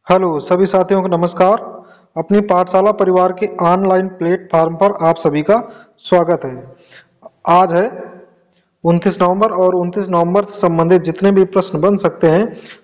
Hello सभी साथियों को नमस्कार। अपनी पाठशाला परिवार के ऑनलाइन प्लेटफॉर्म पर आप सभी का स्वागत है। आज है 29 नवंबर और 29 नवंबर से संबंधित जितने भी प्रश्न बन सकते हैं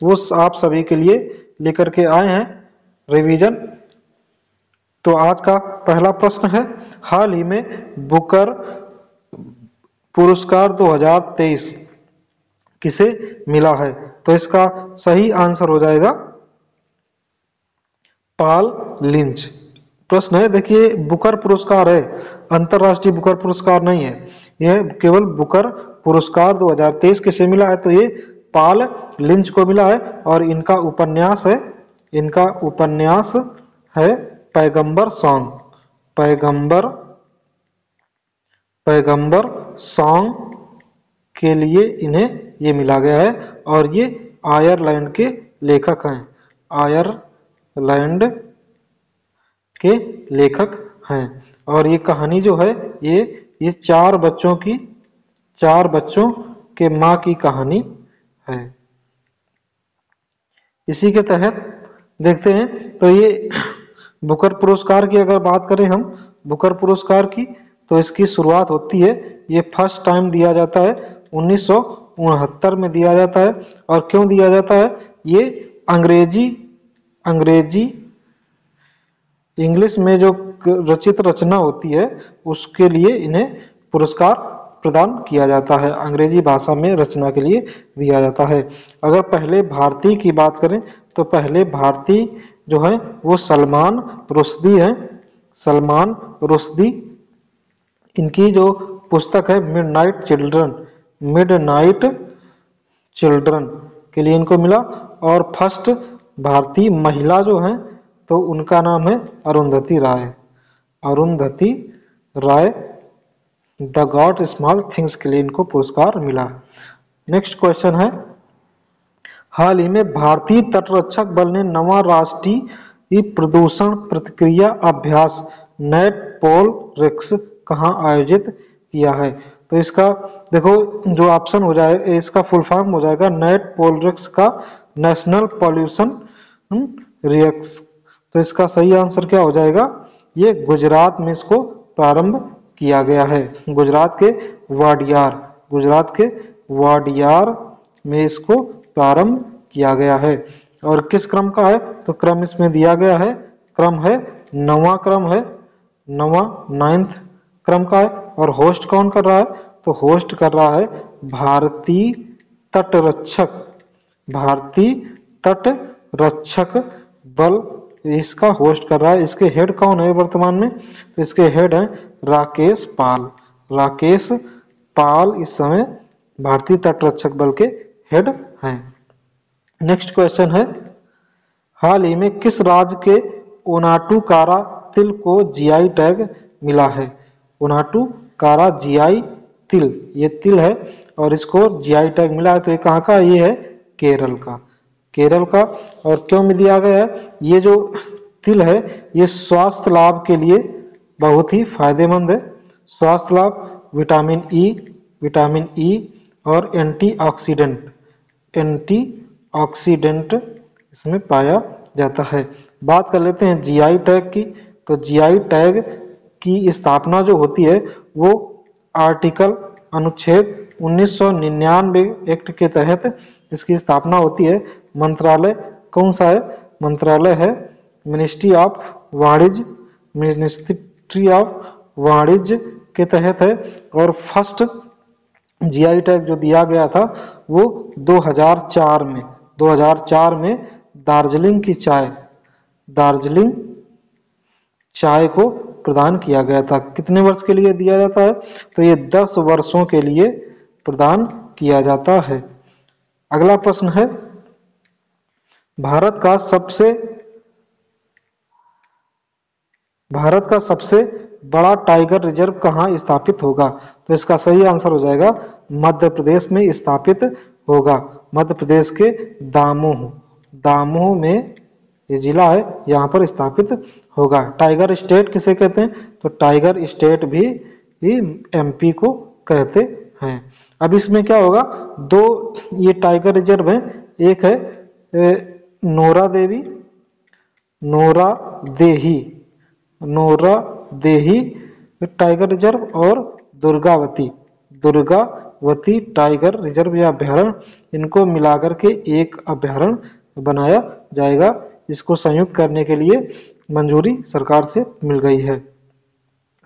वो आप सभी के लिए लेकर के आए हैं रिवीजन। तो आज का पहला प्रश्न है, हाल ही में बुकर पुरस्कार 2023 किसे मिला है? तो इसका सही आंसर हो जाएगा पॉल लिंच। प्रश्न है, देखिए बुकर पुरस्कार है, अंतरराष्ट्रीय बुकर पुरस्कार नहीं है, यह केवल बुकर पुरस्कार 2023 किसे मिला है? तो ये पॉल लिंच को मिला है और इनका उपन्यास है पैगंबर सॉन्ग। पैगंबर सॉन्ग के लिए इन्हें ये मिला गया है और ये आयरलैंड के लेखक हैं। आयरलैंड के लेखक हैं और ये कहानी जो है ये चार बच्चों के माँ की कहानी है। इसी के तहत देखते हैं तो ये बुकर पुरस्कार की अगर बात करें हम बुकर पुरस्कार की, तो इसकी शुरुआत होती है, ये फर्स्ट टाइम दिया जाता है 1969 में दिया जाता है। और क्यों दिया जाता है? ये अंग्रेजी इंग्लिश में जो रचित रचना होती है उसके लिए इन्हें पुरस्कार प्रदान किया जाता है, अंग्रेजी भाषा में रचना के लिए दिया जाता है। अगर पहले भारतीय की बात करें तो पहले भारतीय जो है वो सलमान रुश्दी हैं। सलमान रुश्दी, इनकी जो पुस्तक है मिडनाइट चिल्ड्रन के लिए इनको मिला। और फर्स्ट भारतीय महिला जो है तो उनका नाम है अरुंधति राय। द गॉड स्मॉल थिंग्स के लिए इनको पुरस्कार मिला। नेक्स्ट क्वेश्चन है, हाल ही में भारतीय तटरक्षक बल ने नवा राष्ट्रीय प्रदूषण प्रतिक्रिया अभ्यास नेट पोल रिक्स कहाँ आयोजित किया है? तो इसका देखो जो ऑप्शन हो जाए, इसका फुल फॉर्म हो जाएगा नेट पोल रिक्स का नेशनल पॉल्यूशन रिक्स। तो इसका सही आंसर क्या हो जाएगा? ये गुजरात में इसको प्रारंभ किया गया है। गुजरात के वाडियार में इसको प्रारंभ किया गया है। और किस क्रम का है? तो क्रम इसमें दिया गया है, क्रम है नाइन्थ क्रम का है। और होस्ट कौन कर रहा है? तो होस्ट कर रहा है भारतीय तटरक्षक बल, इसका होस्ट कर रहा है। इसके हेड कौन है वर्तमान में? तो इसके हेड हैं राकेश पाल इस समय भारतीय तटरक्षक बल के हेड हैं। नेक्स्ट क्वेश्चन है, हाल ही में किस राज्य के ओनाटू कारा तिल को जीआई टैग मिला है? ओनाटू कारा जीआई तिल, ये तिल है और इसको जीआई टैग मिला है। तो ये कहाँ का? ये है केरल का। और क्यों में दिया गया है? ये जो तिल है ये स्वास्थ्य लाभ के लिए बहुत ही फायदेमंद है। स्वास्थ्य लाभ, विटामिन ई और एंटीऑक्सीडेंट इसमें पाया जाता है। बात कर लेते हैं जीआई टैग की। तो जीआई टैग की स्थापना जो होती है वो आर्टिकल अनुच्छेद 1999 एक्ट के तहत इसकी स्थापना होती है। मंत्रालय कौन सा है? मंत्रालय है मिनिस्ट्री ऑफ वाणिज्य के तहत है। और फर्स्ट जीआई टैग जो दिया गया था वो 2004 में दार्जिलिंग चाय को प्रदान किया गया था। कितने वर्ष के लिए दिया जाता है? तो ये 10 वर्षों के लिए प्रदान किया जाता है। अगला प्रश्न है, भारत का सबसे बड़ा टाइगर रिजर्व कहाँ स्थापित होगा? तो इसका सही आंसर हो जाएगा मध्य प्रदेश में स्थापित होगा। मध्य प्रदेश के दामोह में ये जिला है, यहाँ पर स्थापित होगा। टाइगर स्टेट किसे कहते हैं? तो टाइगर स्टेट भी एमपी को कहते हैं। अब इसमें क्या होगा, 2 ये टाइगर रिजर्व है, एक है नोरा देवी नोरा देही, नोरा देही टाइगर रिजर्व और दुर्गावती, दुर्गावती टाइगर रिजर्व या अभ्यारण्य, इनको मिलाकर के एक अभ्यारण्य बनाया जाएगा। इसको संयुक्त करने के लिए मंजूरी सरकार से मिल गई है।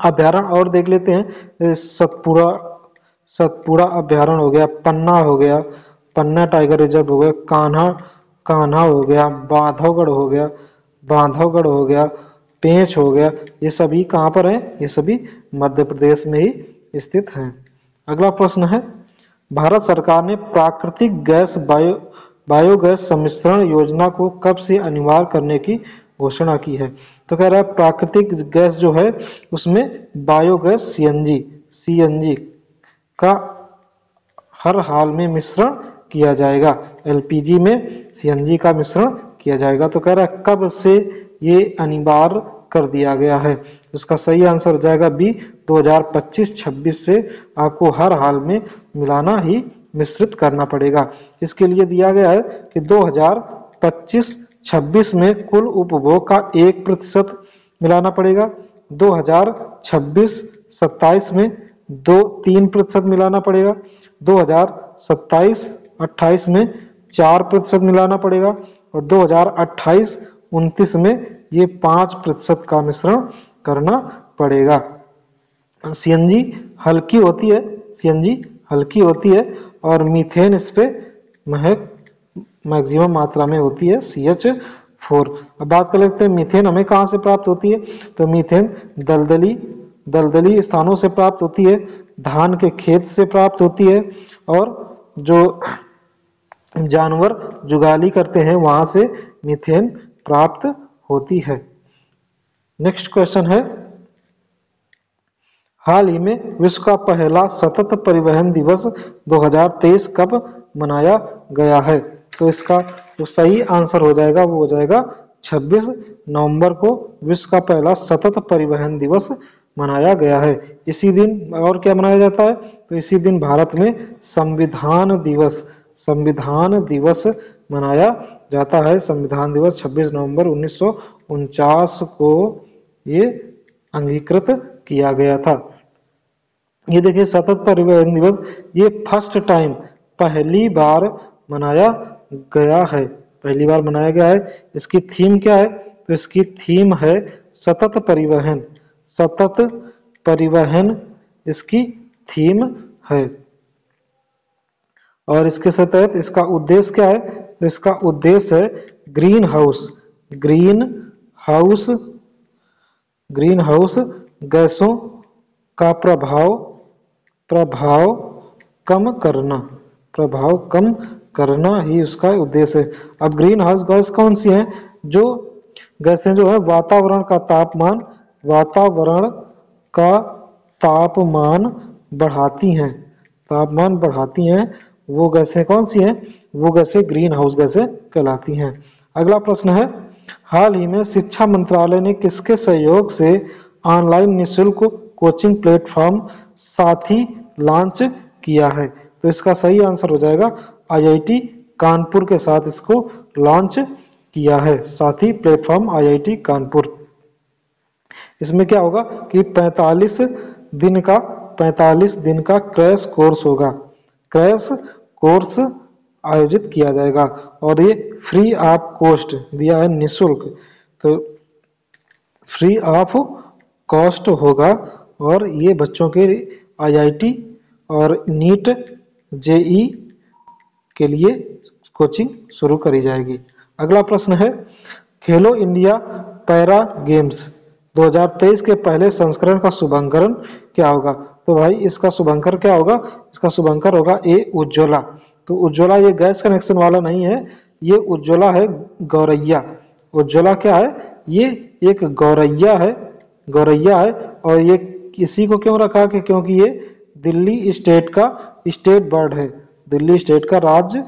अभ्यारण्य और देख लेते हैं, सतपुड़ा, सतपुड़ा अभ्यारण्य हो गया, पन्ना हो गया, पन्ना टाइगर रिजर्व हो गया, कान्हा, कान्हा हो गया, बांधवगढ़ हो गया, बांधवगढ़ हो गया, पेंच हो गया, ये सभी कहाँ पर हैं? ये सभी मध्य प्रदेश में ही स्थित हैं। अगला प्रश्न है, भारत सरकार ने प्राकृतिक गैस बायोगैस सम्मिश्रण योजना को कब से अनिवार्य करने की घोषणा की है? तो कह रहा है प्राकृतिक गैस जो है उसमें बायोगैस सीएनजी का हर हाल में मिश्रण किया जाएगा, एलपीजी में सीएनजी का मिश्रण किया जाएगा। तो कह रहा है कब से ये अनिवार्य कर दिया गया है? उसका सही आंसर हो जाएगा बी, 2025-26 से आपको हर हाल में मिलाना ही मिश्रित करना पड़ेगा। इसके लिए दिया गया है कि 2025-26 में कुल उपभोग का 1% मिलाना पड़ेगा, 2026-27 में 3% मिलाना पड़ेगा, 2027-28 में 4% मिलाना पड़ेगा और 2028-29 में ये 5% का मिश्रण करना पड़ेगा। सीएनजी हल्की होती है, सीएनजी हल्की होती है और मीथेन इस पे मैक्सिमम मात्रा में होती है CH4। अब बात कर लेते हैं मीथेन हमें कहाँ से प्राप्त होती है? तो मीथेन दलदली स्थानों से प्राप्त होती है, धान के खेत से प्राप्त होती है और जो जानवर जुगाली करते हैं वहां से मीथेन प्राप्त होती है। नेक्स्ट क्वेश्चन है, हाल ही में विश्व का पहला सतत परिवहन दिवस 2023 कब मनाया गया है? तो इसका जो सही आंसर हो जाएगा वो हो जाएगा 26 नवंबर को विश्व का पहला सतत परिवहन दिवस मनाया गया है। इसी दिन और क्या मनाया जाता है? तो इसी दिन भारत में संविधान दिवस मनाया जाता है। संविधान दिवस 26 नवंबर 1949 को ये अंगीकृत किया गया था। ये देखिए सतत परिवहन दिवस ये फर्स्ट टाइम पहली बार मनाया गया है, पहली बार मनाया गया है। इसकी थीम क्या है? तो इसकी थीम है सतत परिवहन, सतत परिवहन इसकी थीम है। और इसके तहत इसका उद्देश्य क्या है? तो इसका उद्देश्य है ग्रीन हाउस गैसों का प्रभाव कम करना ही उसका उद्देश्य है। अब ग्रीन हाउस गैस कौन सी है? जो गैसें जो है वातावरण का तापमान बढ़ाती हैं, वो गैसें कौन सी हैं? वो गैसें ग्रीन हाउस गैसें कहलाती हैं। अगला प्रश्न है, हाल ही में शिक्षा मंत्रालय ने किसके सहयोग से ऑनलाइन निःशुल्क कोचिंग प्लेटफॉर्म साथी लॉन्च किया है? तो इसका सही आंसर हो जाएगा IIT कानपुर के साथ इसको लॉन्च किया है, साथी प्लेटफॉर्म IIT कानपुर। इसमें क्या होगा कि 45 दिन का क्रैश कोर्स होगा, क्रैश कोर्स आयोजित किया जाएगा और ये फ्री ऑफ कॉस्ट दिया है, निःशुल्क, तो फ्री ऑफ कॉस्ट होगा और ये बच्चों के IIT और नीट JEE के लिए कोचिंग शुरू करी जाएगी। अगला प्रश्न है, खेलो इंडिया पैरा गेम्स 2023 के पहले संस्करण का शुभारंभ क्या होगा? तो भाई इसका शुभारंभ क्या होगा? इसका शुभारंभ होगा उज्ज्वला। तो उज्ज्वला ये गैस कनेक्शन वाला नहीं है, ये उज्ज्वला है गौरैया। उज्ज्वला क्या है? ये एक गौरैया है और ये किसी को क्यों रखा कि क्योंकि ये दिल्ली स्टेट का स्टेट बर्ड है, दिल्ली स्टेट का राज्य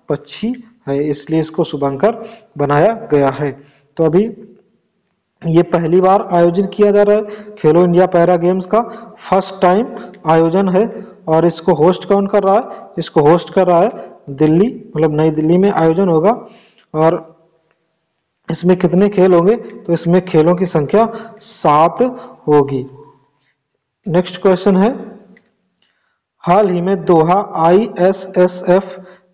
पक्षी है, इसलिए इसको शुभंकर बनाया गया है। तो अभी ये पहली बार आयोजित किया जा रहा है, खेलो इंडिया पैरा गेम्स का फर्स्ट टाइम आयोजन है और इसको होस्ट कौन कर रहा है? इसको होस्ट कर रहा है दिल्ली, मतलब नई दिल्ली में आयोजन होगा और इसमें कितने खेल होंगे? तो इसमें खेलों की संख्या 7 होगी। नेक्स्ट क्वेश्चन है, हाल ही में दोहा ISSF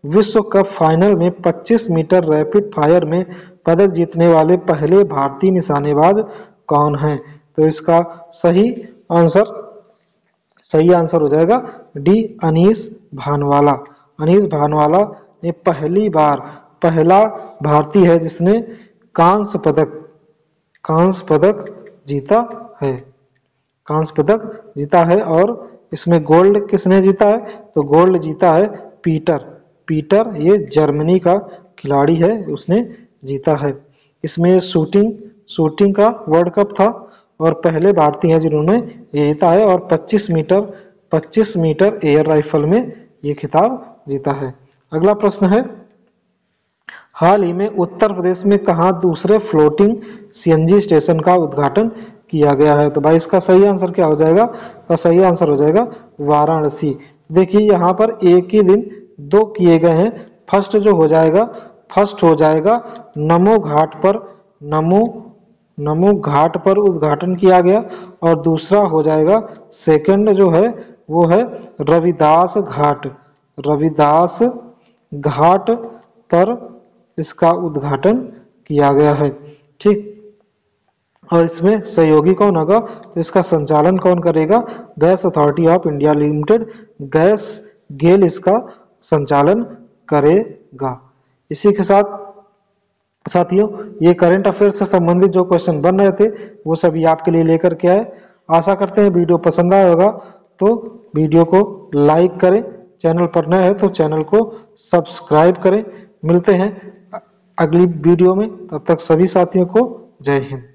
विश्व कप फाइनल में 25 मीटर रैपिड फायर में पदक जीतने वाले पहले भारतीय निशानेबाज कौन हैं? तो इसका सही आंसर हो जाएगा डी, अनीश भानवाला। अनीश भानवाला ने पहला भारतीय है जिसने कांस्य पदक जीता है। और इसमें गोल्ड किसने जीता है? तो गोल्ड जीता है पीटर, ये जर्मनी का खिलाड़ी है, उसने जीता है। इसमें शूटिंग का वर्ल्ड कप था और पहले भारतीय हैं जिन्होंने ये जीता है। और 25 मीटर एयर राइफल में ये खिताब जीता है। अगला प्रश्न है, हाल ही में उत्तर प्रदेश में कहां दूसरे फ्लोटिंग CNG स्टेशन का उद्घाटन किया गया है? तो भाई इसका सही आंसर क्या हो जाएगा? तो सही आंसर हो जाएगा वाराणसी। देखिए यहाँ पर एक ही दिन 2 किए गए हैं। फर्स्ट हो जाएगा नमो घाट पर उद्घाटन किया गया और दूसरा हो जाएगा सेकंड जो है वो है रविदास घाट पर इसका उद्घाटन किया गया है। ठीक, और इसमें सहयोगी कौन होगा? तो इसका संचालन कौन करेगा? Gas authority of India limited GAIL इसका संचालन करेगा। इसी के साथ साथियों, ये करंट अफेयर से संबंधित जो क्वेश्चन बन रहे थे वो सभी आपके लिए लेकर के आए। आशा करते हैं वीडियो पसंद आया होगा, तो वीडियो को लाइक करें, चैनल पर नए हैं तो चैनल को सब्सक्राइब करें। मिलते हैं अगली वीडियो में, तब तक सभी साथियों को जय हिंद।